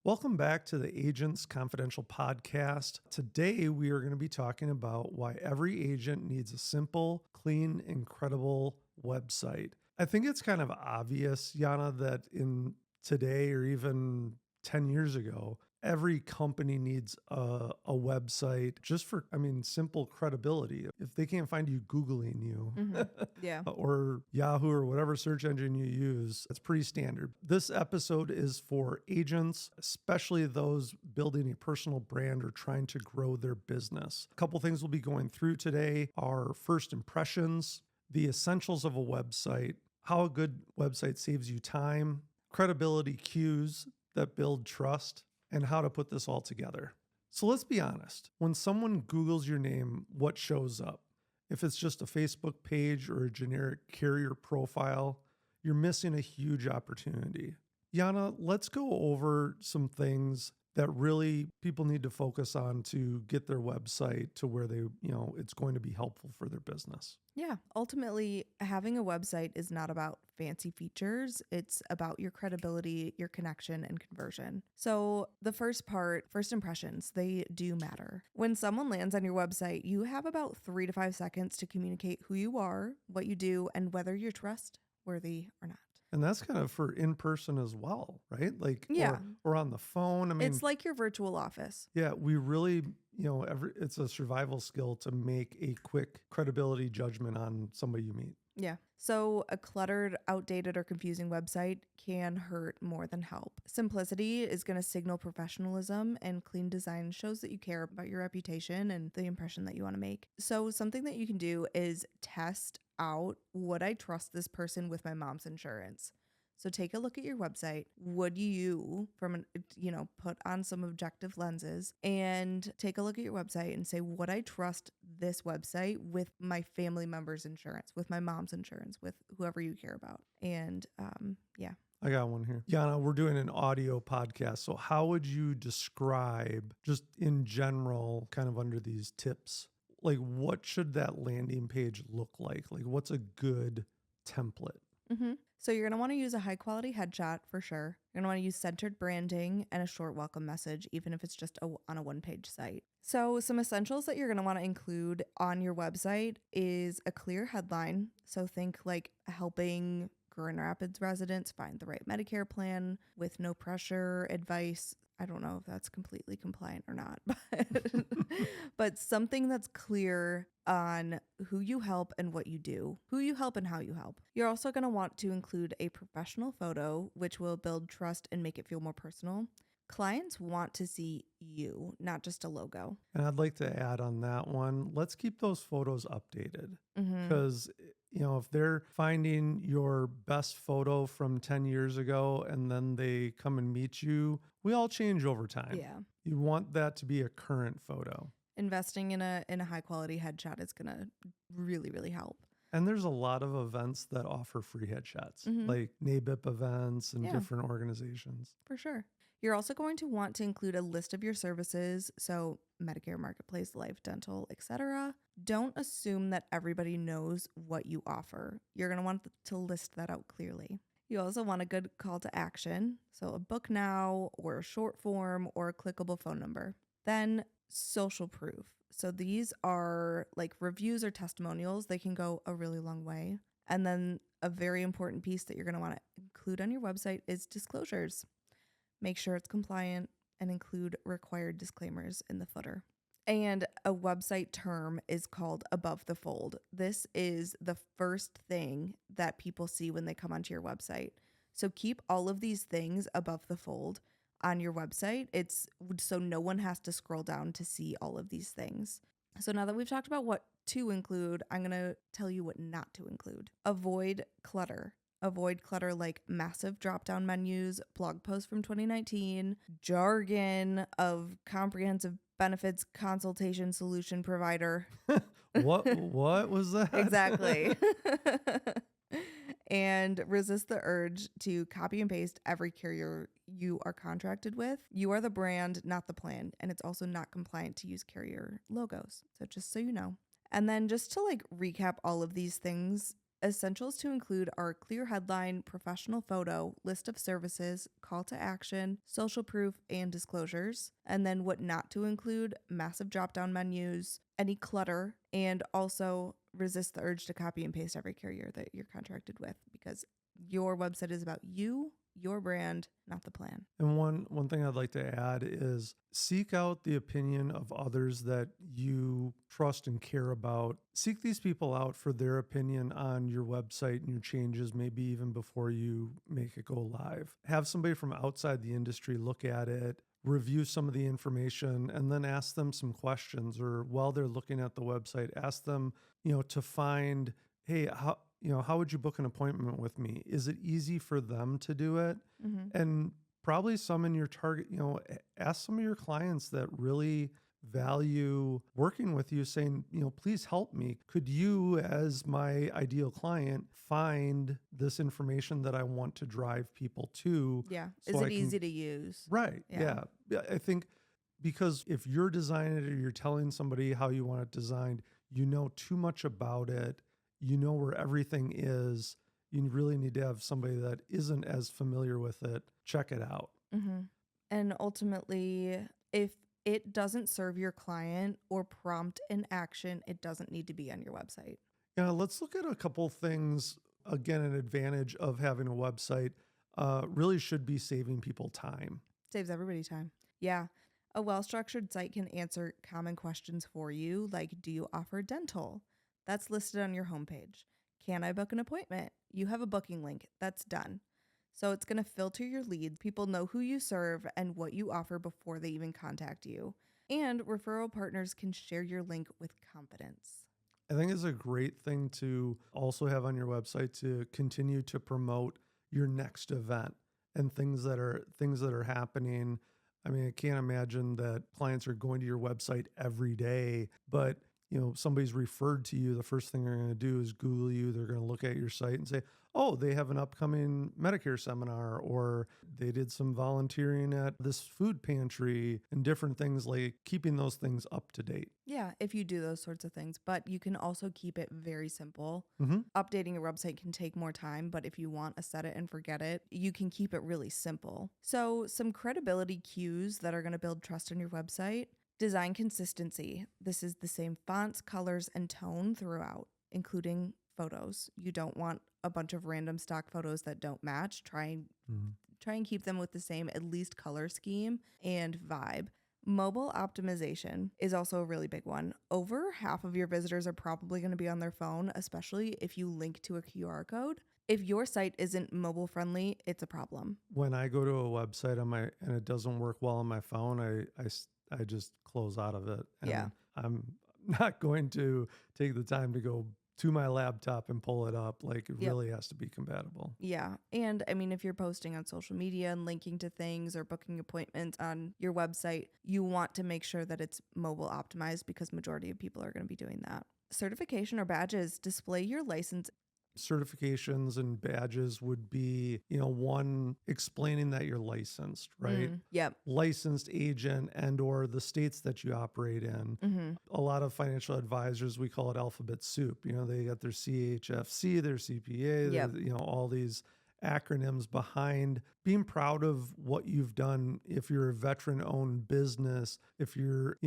Welcome back to the Agents Confidential podcast. Today, we are going to be talking about why every agent needs a simple, clean, and credible website. I think it's kind of obvious, Yana, that in today or even 10 years ago, every company needs a website just for, simple credibility. If they can't find you Googling you Yeah. or Yahoo or whatever search engine you use, it's pretty standard. This episode is for agents, especially those building a personal brand or trying to grow their business. A couple things we'll be going through today are first impressions, the essentials of a website, how a good website saves you time, credibility cues that build trust, and how to put this all together. So let's be honest. When someone Googles your name, what shows up? If it's just a Facebook page or a generic carrier profile, you're missing a huge opportunity. Yana, let's go over some things that really people need to focus on to get their website to where they, it's going to be helpful for their business. Yeah. Ultimately, having a website is not about fancy features. It's about your credibility, your connection, and conversion. So the first part, first impressions, they do matter. When someone lands on your website, you have about 3 to 5 seconds to communicate who you are, what you do, and whether you're trustworthy or not. And that's kind of for in person as well, right? Yeah. Or on the phone. It's like your virtual office. Yeah, we really, it's a survival skill to make a quick credibility judgment on somebody you meet. Yeah. So a cluttered, outdated, or confusing website can hurt more than help. Simplicity is going to signal professionalism, and clean design shows that you care about your reputation and the impression that you want to make. So something that you can do is test out, would I trust this person with my mom's insurance? So take a look at your website. Would you, put on some objective lenses and take a look at your website and say, would I trust this website with my family member's insurance, with my mom's insurance, with whoever you care about? And I got one here. Yana, we're doing an audio podcast. So how would you describe, just in general, kind of under these tips, like what should that landing page look like? Like what's a good template? Mm-hmm. So you're going to want to use a high quality headshot for sure. You're going to want to use centered branding and a short welcome message, even if it's just on a one-page site. So some essentials that you're going to want to include on your website is a clear headline. So think like helping Grand Rapids residents find the right Medicare plan with no pressure, advice. I don't know if that's completely compliant or not, but something that's clear on who you help and what you do, who you help and how you help. You're also going to want to include a professional photo, which will build trust and make it feel more personal. Clients want to see you, not just a logo. And I'd like to add on that one, let's keep those photos updated because, if they're finding your best photo from 10 years ago and then they come and meet you, we all change over time. Yeah. You want that to be a current photo. Investing in a high quality headshot is going to really, really help. And there's a lot of events that offer free headshots, like NABIP events and different organizations. For sure. You're also going to want to include a list of your services, so Medicare Marketplace, life, dental, etc. Don't assume that everybody knows what you offer. You're going to want to list that out clearly. You also want a good call to action, so a book now or a short form or a clickable phone number. Then social proof. So these are like reviews or testimonials. They can go a really long way. And then a very important piece that you're going to want to include on your website is disclosures. Make sure it's compliant and include required disclaimers in the footer. And a website term is called above the fold. This is the first thing that people see when they come onto your website. So keep all of these things above the fold on your website. It's so no one has to scroll down to see all of these things. So now that we've talked about what to include, I'm going to tell you what not to include. Avoid clutter. Avoid clutter like massive drop-down menus, blog posts from 2019, jargon of comprehensive benefits consultation solution provider. What was that? Exactly. And resist the urge to copy and paste every carrier you are contracted with. You are the brand, not the plan. And it's also not compliant to use carrier logos. So just so you know. And then just to like recap all of these things, Essentials to include are clear headline, professional photo, list of services, call to action, social proof, and disclosures. And then what not to include, massive drop-down menus, any clutter, and also resist the urge to copy and paste every carrier that you're contracted with, because your website is about you, your brand, not the plan. And one thing I'd like to add is seek out the opinion of others that you trust and care about. Seek these people out for their opinion on your website and your changes, maybe even before you make it go live. Have somebody from outside the industry look at it, review some of the information, and then ask them some questions. Or while they're looking at the website, ask them, to find, hey, how would you book an appointment with me? Is it easy for them to do it? And probably some in your target, ask some of your clients that really value working with you, saying, please help me. Could you, as my ideal client, find this information that I want to drive people to? Yeah. so Is I it can- easy to use? Right. Yeah. Yeah. I think because if you're designing it or you're telling somebody how you want it designed, you know too much about it. You know where everything is. You really need to have somebody that isn't as familiar with it check it out. And ultimately, if it doesn't serve your client or prompt an action, it doesn't need to be on your website. Let's look at a couple things. Again, an advantage of having a website really should be saving people time. Saves everybody time. Yeah. A well-structured site can answer common questions for you, like, do you offer dental? That's listed on your homepage. Can I book an appointment? You have a booking link. That's done. So it's going to filter your leads. People know who you serve and what you offer before they even contact you. And referral partners can share your link with confidence. I think it's a great thing to also have on your website to continue to promote your next event and things that are happening. I mean, I can't imagine that clients are going to your website every day, but somebody's referred to you. The first thing they're going to do is Google you. They're going to look at your site and say, oh, they have an upcoming Medicare seminar, or they did some volunteering at this food pantry, and different things, like keeping those things up to date. Yeah, if you do those sorts of things, but you can also keep it very simple. Mm-hmm. Updating a website can take more time, but if you want a set it and forget it, you can keep it really simple. So some credibility cues that are going to build trust on your website. Design consistency. This is the same fonts, colors, and tone throughout, including photos. You don't want a bunch of random stock photos that don't match. Try and keep them with the same at least color scheme and vibe. Mobile optimization is also a really big one. Over half of your visitors are probably going to be on their phone, especially if you link to a QR code. If your site isn't mobile friendly, it's a problem. When I go to a website and it doesn't work well on my phone, I just close out of it. And Yeah. I'm not going to take the time to go to my laptop and pull it up. Like, it really has to be compatible. Yeah. And I mean, if you're posting on social media and linking to things or booking appointments on your website, you want to make sure that it's mobile optimized, because majority of people are going to be doing that. Certification or badges. Display your license. Certifications and badges would be, one, explaining that you're licensed, right? Yep. Licensed agent and or the states that you operate in. A lot of financial advisors, we call it alphabet soup. They got their CHFC, their CPA, Yep. all these acronyms behind being proud of what you've done. If you're a veteran-owned business, if you're,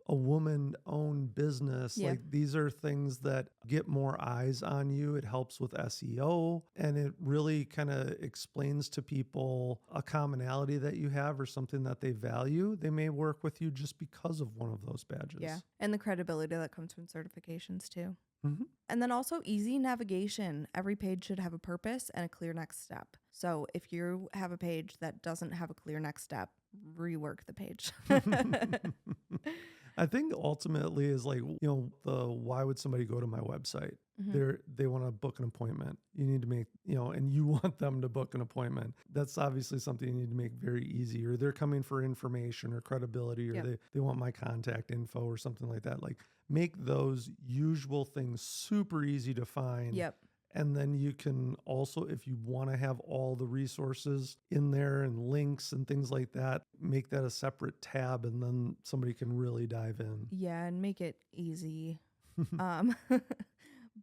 a woman-owned business, Yeah. like, these are things that get more eyes on you. It helps with SEO, and it really kind of explains to people a commonality that you have or something that they value. They may work with you just because of one of those badges. Yeah. And the credibility that comes from certifications too. Mm-hmm. And then also easy navigation. Every page should have a purpose and a clear next step. So if you have a page that doesn't have a clear next step, rework the page. I think ultimately is like, why would somebody go to my website? They want to book an appointment. You need to make, and you want them to book an appointment. That's obviously something you need to make very easy. Or they're coming for information or credibility, or Yep. they want my contact info or something like that. Like, make those usual things super easy to find. Yep. And then you can also, if you want to have all the resources in there and links and things like that, make that a separate tab, and then somebody can really dive in. Yeah, and make it easy.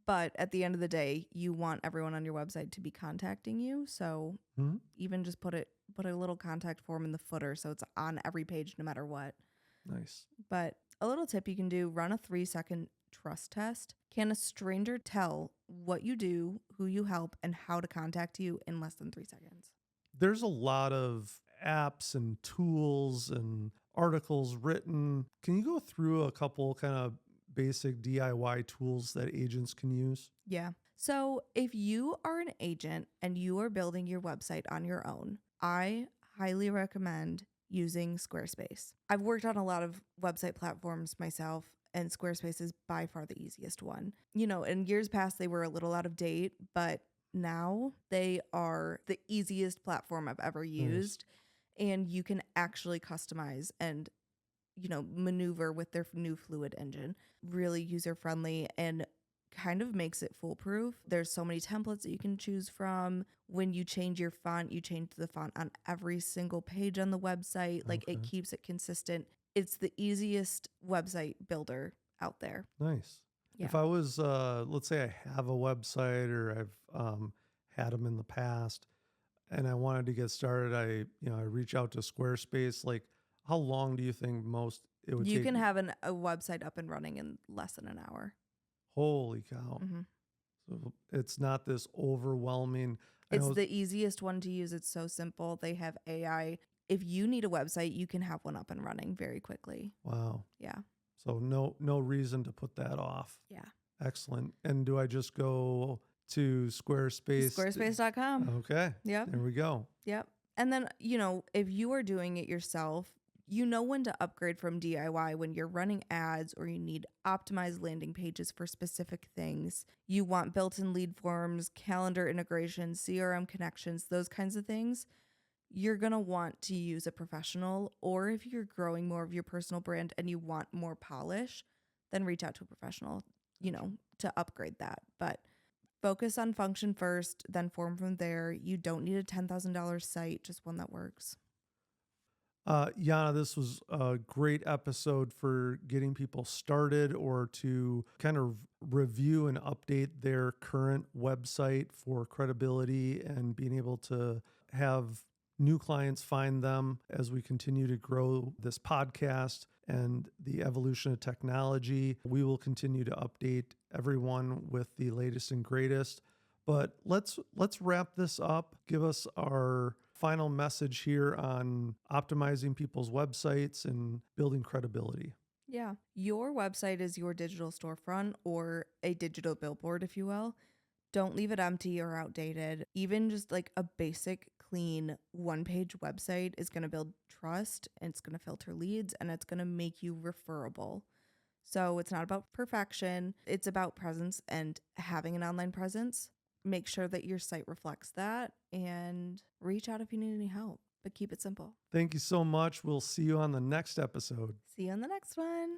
But at the end of the day, you want everyone on your website to be contacting you. So Mhm. even just put a little contact form in the footer so it's on every page no matter what. Nice. But a little tip you can do, run a 3-second trust test. Can a stranger tell what you do, who you help, and how to contact you in less than 3 seconds? There's a lot of apps and tools and articles written. Can you go through a couple kind of basic DIY tools that agents can use? Yeah. So if you are an agent and you are building your website on your own, I highly recommend using Squarespace. I've worked on a lot of website platforms myself, and Squarespace is by far the easiest one. You know, in years past, they were a little out of date, but now they are the easiest platform I've ever Nice. used. And you can actually customize and, you know, maneuver with their new Fluid engine. Really user friendly and kind of makes it foolproof. There's so many templates that you can choose from. When you change your font, you change the font on every single page on the website. Like it Okay. keeps it consistent. It's the easiest website builder out there. Nice. Yeah. If I was, let's say I have a website or I've had them in the past and I wanted to get started, I reach out to Squarespace. Like, how long do you think most it would You take? can have a website up and running in less than an hour. Holy cow. Mm-hmm. So it's not this overwhelming. I It's know. the easiest one to use. It's so simple. They have AI. If you need a website, you can have one up and running very quickly. Wow. Yeah. So no reason to put that off. Yeah. Excellent. And do I just go to Squarespace? Squarespace.com. Okay. Yep. There we go. Yep. And then, you know, if you are doing it yourself, you know when to upgrade from DIY when you're running ads or you need optimized landing pages for specific things. You want built-in lead forms, calendar integrations, CRM connections, those kinds of things. You're going to want to use a professional, or if you're growing more of your personal brand and you want more polish, then reach out to a professional, you know, to upgrade that. But focus on function first, then form from there. You don't need a $10,000 site, just one that works. Yana, this was a great episode for getting people started or to kind of review and update their current website for credibility and being able to have new clients find them as we continue to grow this podcast and the evolution of technology. We will continue to update everyone with the latest and greatest. But let's wrap this up. Give us our final message here on optimizing people's websites and building credibility. Yeah. Your website is your digital storefront or a digital billboard, if you will. Don't leave it empty or outdated. Even just like a basic, clean, one-page website is going to build trust, and it's going to filter leads, and it's going to make you referable. So it's not about perfection. It's about presence and having an online presence. Make sure that your site reflects that and reach out if you need any help, but keep it simple. Thank you so much. We'll see you on the next episode. See you on the next one.